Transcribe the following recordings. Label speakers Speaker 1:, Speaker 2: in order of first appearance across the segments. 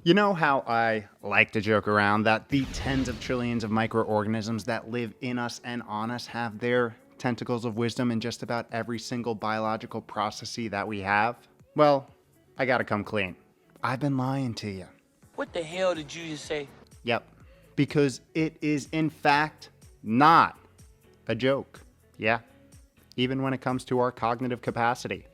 Speaker 1: You know how I like to joke around that the tens of trillions of microorganisms that live in us and on us have their tentacles of wisdom in just about every single biological process that we have? Well, I gotta come clean. I've been lying to you.
Speaker 2: What the hell did you just say?
Speaker 1: Yep. Because it is in fact not a joke. Yeah. Even when it comes to our cognitive capacity.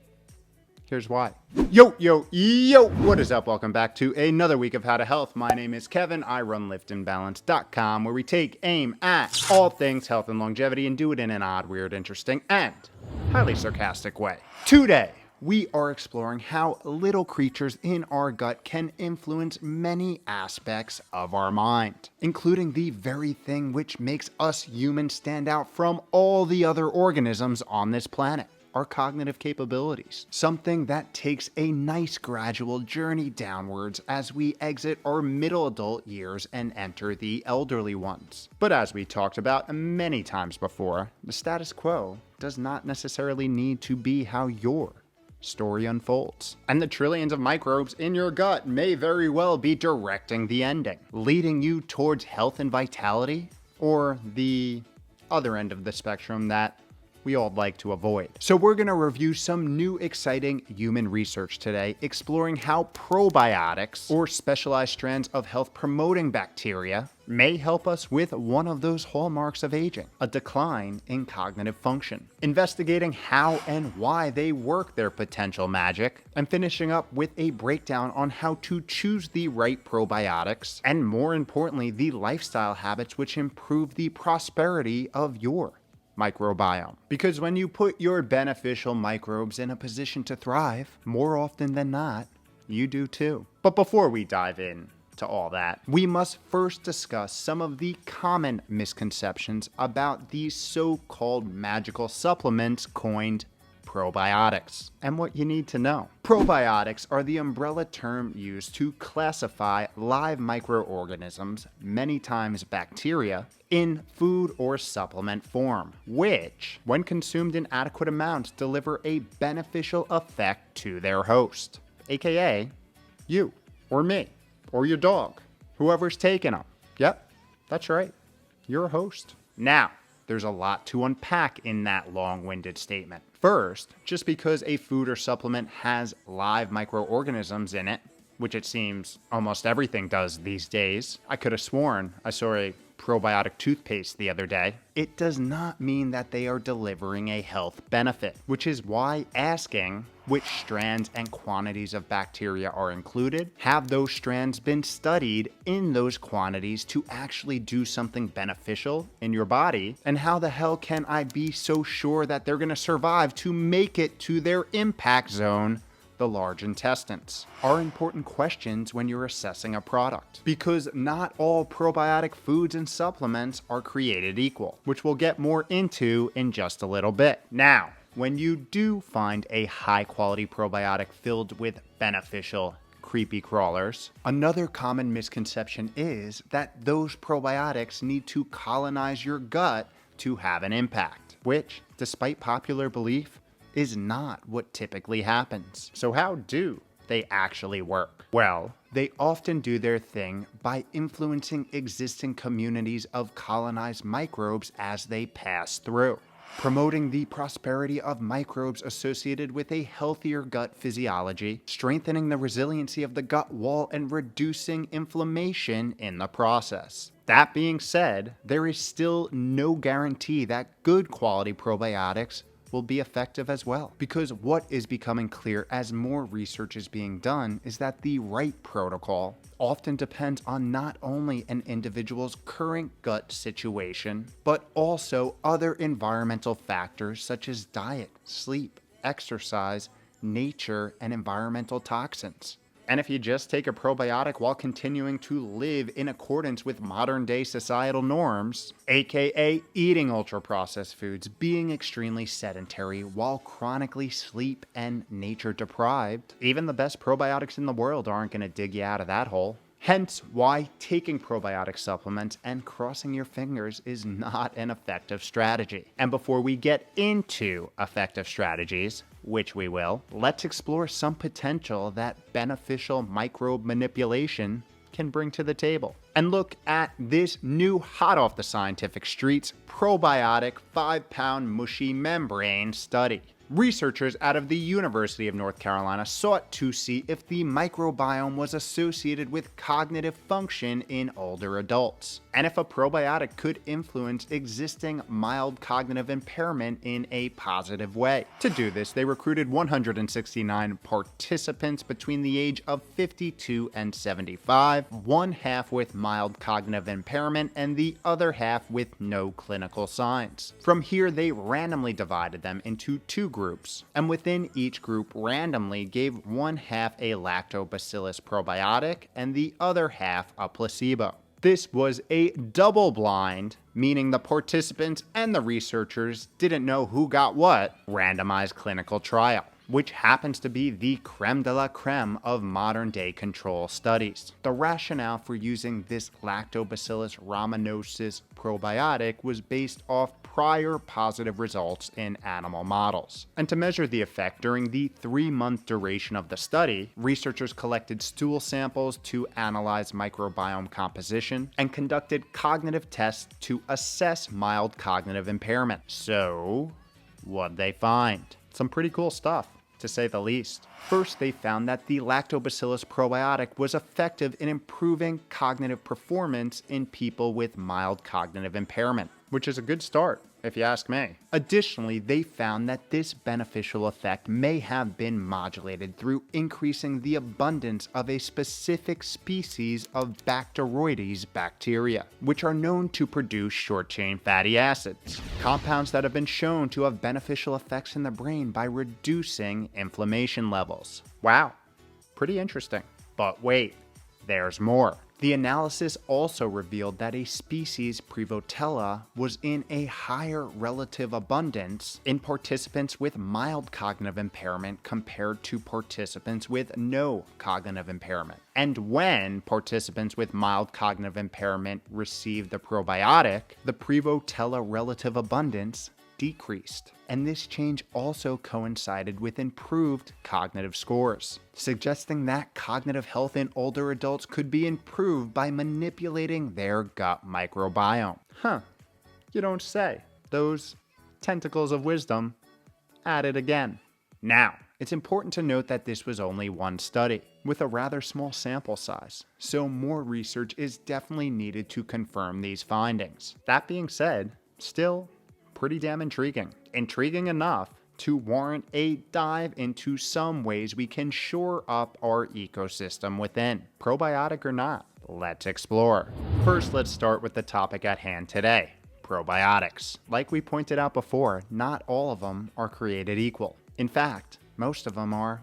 Speaker 1: Here's why. Yo, what is up? Welcome back to another week of How to Health. My name is Kevin. I run liftandbalance.com, where we take aim at all things health and longevity and do it in an odd, weird, interesting, and highly sarcastic way. Today, we are exploring how little creatures in our gut can influence many aspects of our mind, including the very thing which makes us humans stand out from all the other organisms on this planet. Our cognitive capabilities, something that takes a nice gradual journey downwards as we exit our middle adult years and enter the elderly ones. But as we talked about many times before, the status quo does not necessarily need to be how your story unfolds. And the trillions of microbes in your gut may very well be directing the ending, leading you towards health and vitality, or the other end of the spectrum that we all like to avoid. So we're going to review some new exciting human research today, exploring how probiotics, or specialized strands of health promoting bacteria, may help us with one of those hallmarks of aging, a decline in cognitive function, investigating how and why they work their potential magic, and finishing up with a breakdown on how to choose the right probiotics, and more importantly, the lifestyle habits which improve the prosperity of your microbiome. Because when you put your beneficial microbes in a position to thrive, more often than not, you do too. But before we dive in to all that, we must first discuss some of the common misconceptions about these so-called magical supplements coined probiotics, and what you need to know. Probiotics are the umbrella term used to classify live microorganisms, many times bacteria, in food or supplement form, which, when consumed in adequate amounts, deliver a beneficial effect to their host, aka you, or me, or your dog, whoever's taking them. Yep, that's right, you're a host. Now, there's a lot to unpack in that long-winded statement. First, just because a food or supplement has live microorganisms in it, which it seems almost everything does these days, I could have sworn I saw a probiotic toothpaste the other day, it does not mean that they are delivering a health benefit, which is why asking which strands and quantities of bacteria are included, have those strands been studied in those quantities to actually do something beneficial in your body, and how the hell can I be so sure that they're going to survive to make it to their impact zone, the large intestines, are important questions when you're assessing a product. Because not all probiotic foods and supplements are created equal, which we'll get more into in just a little bit. Now, when you do find a high-quality probiotic filled with beneficial creepy crawlers, another common misconception is that those probiotics need to colonize your gut to have an impact, which, despite popular belief, is not what typically happens. So how do they actually work? Well, they often do their thing by influencing existing communities of colonized microbes as they pass through, promoting the prosperity of microbes associated with a healthier gut physiology, strengthening the resiliency of the gut wall, and reducing inflammation in the process. That being said, there is still no guarantee that good quality probiotics will be effective as well. Because what is becoming clear as more research is being done is that the right protocol often depends on not only an individual's current gut situation, but also other environmental factors such as diet, sleep, exercise, nature, and environmental toxins. And if you just take a probiotic while continuing to live in accordance with modern day societal norms, aka eating ultra-processed foods, being extremely sedentary while chronically sleep and nature deprived, even the best probiotics in the world aren't going to dig you out of that hole. Hence why taking probiotic supplements and crossing your fingers is not an effective strategy. And before we get into effective strategies, which we will, let's explore some potential that beneficial microbe manipulation can bring to the table. And look at this new hot off the scientific streets probiotic 5-pound mushy membrane study. Researchers out of the University of North Carolina sought to see if the microbiome was associated with cognitive function in older adults, and if a probiotic could influence existing mild cognitive impairment in a positive way. To do this, they recruited 169 participants between the age of 52 and 75, one half with mild cognitive impairment and the other half with no clinical signs. From here, they randomly divided them into two groups, and within each group randomly gave one half a lactobacillus probiotic and the other half a placebo. This was a double-blind, meaning the participants and the researchers didn't know who got what, randomized clinical trial, which happens to be the creme de la creme of modern-day control studies. The rationale for using this Lactobacillus rhamnosus probiotic was based off prior positive results in animal models. And to measure the effect during the 3-month duration of the study, researchers collected stool samples to analyze microbiome composition and conducted cognitive tests to assess mild cognitive impairment. So, what'd they find? Some pretty cool stuff, to say the least. First, they found that the Lactobacillus probiotic was effective in improving cognitive performance in people with mild cognitive impairment, which is a good start, if you ask me. Additionally, they found that this beneficial effect may have been modulated through increasing the abundance of a specific species of Bacteroides bacteria, which are known to produce short-chain fatty acids, compounds that have been shown to have beneficial effects in the brain by reducing inflammation levels. Wow, pretty interesting. But wait, there's more. The analysis also revealed that a species Prevotella was in a higher relative abundance in participants with mild cognitive impairment compared to participants with no cognitive impairment. And when participants with mild cognitive impairment received the probiotic, the Prevotella relative abundance decreased. And this change also coincided with improved cognitive scores, suggesting that cognitive health in older adults could be improved by manipulating their gut microbiome. Huh, you don't say. Those tentacles of wisdom at it again. Now, it's important to note that this was only one study, with a rather small sample size, so more research is definitely needed to confirm these findings. That being said, still pretty damn intriguing. Intriguing enough to warrant a dive into some ways we can shore up our ecosystem within. Probiotic or not, let's explore. First, let's start with the topic at hand today, probiotics. Like we pointed out before, not all of them are created equal. In fact, most of them are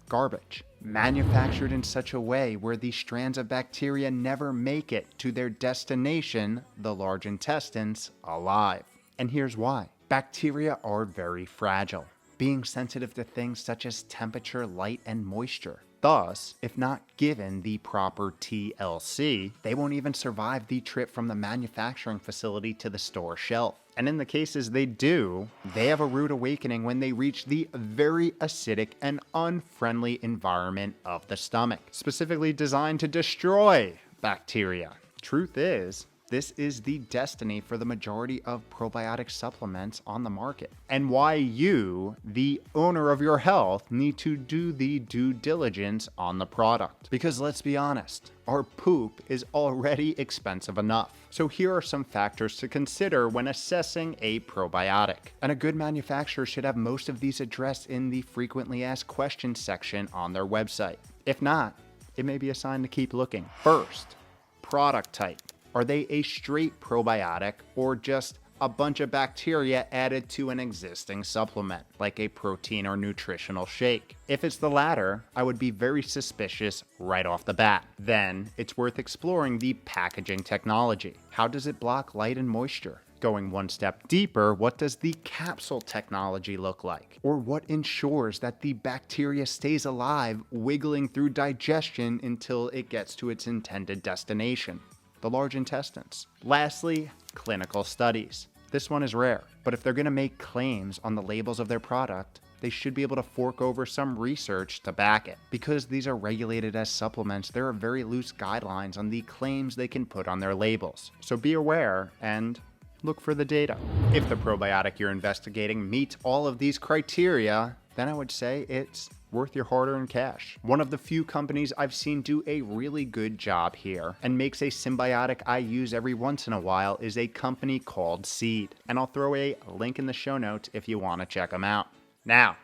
Speaker 1: garbage, manufactured in such a way where the strands of bacteria never make it to their destination, the large intestines, alive. And here's why. Bacteria are very fragile, being sensitive to things such as temperature, light, and moisture. Thus, if not given the proper TLC, they won't even survive the trip from the manufacturing facility to the store shelf. And in the cases they do, they have a rude awakening when they reach the very acidic and unfriendly environment of the stomach, specifically designed to destroy bacteria. Truth is, this is the destiny for the majority of probiotic supplements on the market, and why you, the owner of your health, need to do the due diligence on the product. Because let's be honest, our poop is already expensive enough. So here are some factors to consider when assessing a probiotic. And a good manufacturer should have most of these addressed in the frequently asked questions section on their website. If not, it may be a sign to keep looking. First, product type. Are they a straight probiotic or just a bunch of bacteria added to an existing supplement, like a protein or nutritional shake? If it's the latter, I would be very suspicious right off the bat. Then, it's worth exploring the packaging technology. How does it block light and moisture? Going one step deeper, what does the capsule technology look like? Or what ensures that the bacteria stays alive, wiggling through digestion until it gets to its intended destination, the large intestines? Lastly, clinical studies. This one is rare, but if they're going to make claims on the labels of their product, they should be able to fork over some research to back it. Because these are regulated as supplements, there are very loose guidelines on the claims they can put on their labels. So be aware and look for the data. If the probiotic you're investigating meets all of these criteria, then I would say it's worth your hard-earned cash. One of the few companies I've seen do a really good job here and makes a symbiotic I use every once in a while is a company called Seed. And I'll throw a link in the show notes if you want to check them out. Now,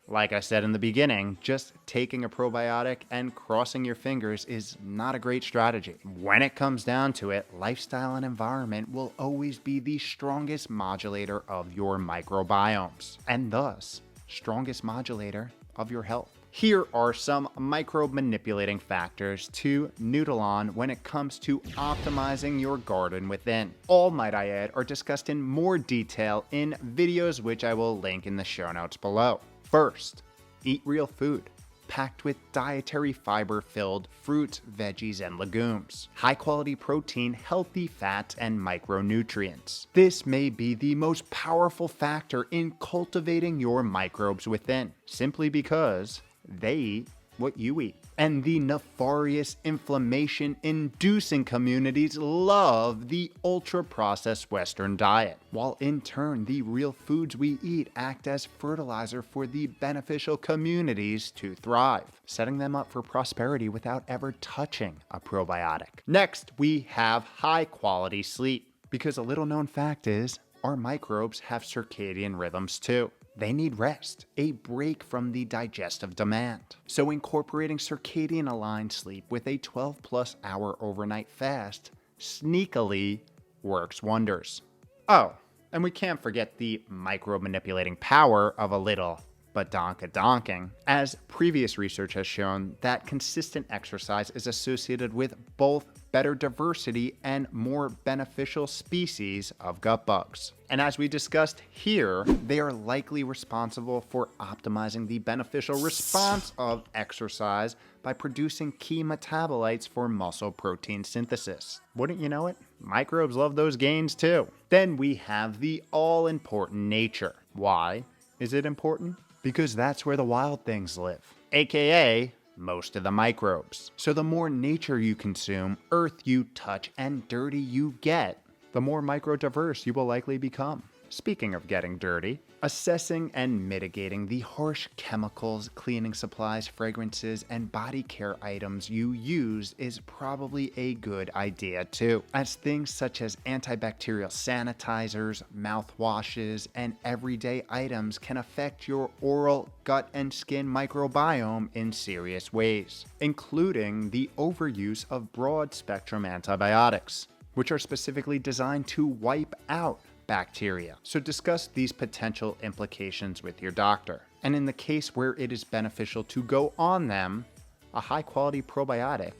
Speaker 1: like I said in the beginning, just taking a probiotic and crossing your fingers is not a great strategy. When it comes down to it, lifestyle and environment will always be the strongest modulator of your microbiomes, and thus, strongest modulator of your health. Here are some microbe manipulating factors to noodle on when it comes to optimizing your garden within. All, might I add, are discussed in more detail in videos which I will link in the show notes below. First, eat real food, packed with dietary fiber-filled fruits, veggies, and legumes. High-quality protein, healthy fats, and micronutrients. This may be the most powerful factor in cultivating your microbes within, simply because they eat what you eat. And the nefarious inflammation-inducing communities love the ultra-processed Western diet, while in turn the real foods we eat act as fertilizer for the beneficial communities to thrive, setting them up for prosperity without ever touching a probiotic. Next, we have high-quality sleep, because a little-known fact is our microbes have circadian rhythms too. They need rest, a break from the digestive demand. So incorporating circadian aligned sleep with a 12+ hour overnight fast sneakily works wonders. Oh, and we can't forget the micro-manipulating power of a little badonka-donking, as previous research has shown that consistent exercise is associated with both better diversity and more beneficial species of gut bugs. And as we discussed here, they are likely responsible for optimizing the beneficial response of exercise by producing key metabolites for muscle protein synthesis. Wouldn't you know it? Microbes love those gains too. Then we have the all-important nature. Why is it important? Because that's where the wild things live, aka most of the microbes. So the more nature you consume, earth you touch, and dirty you get, the more micro-diverse you will likely become. Speaking of getting dirty, assessing and mitigating the harsh chemicals, cleaning supplies, fragrances, and body care items you use is probably a good idea too, as things such as antibacterial sanitizers, mouthwashes, and everyday items can affect your oral, gut, and skin microbiome in serious ways, including the overuse of broad-spectrum antibiotics, which are specifically designed to wipe out bacteria. So discuss these potential implications with your doctor. And in the case where it is beneficial to go on them, a high-quality probiotic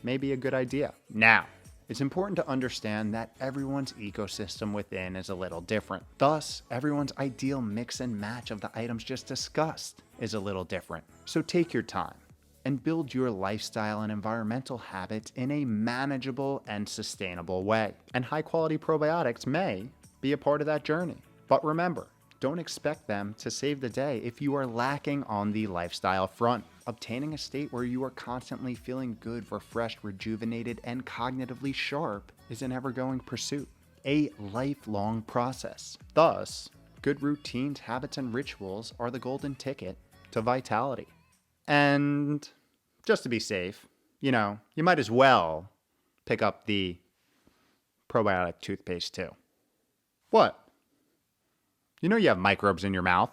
Speaker 1: may be a good idea. Now, it's important to understand that everyone's ecosystem within is a little different. Thus, everyone's ideal mix and match of the items just discussed is a little different. So take your time and build your lifestyle and environmental habits in a manageable and sustainable way. And high-quality probiotics may be a part of that journey. But remember, don't expect them to save the day if you are lacking on the lifestyle front. Obtaining a state where you are constantly feeling good, refreshed, rejuvenated, and cognitively sharp is an ever-going pursuit, a lifelong process. Thus, good routines, habits, and rituals are the golden ticket to vitality. And just to be safe, you might as well pick up the probiotic toothpaste too. What? You have microbes in your mouth.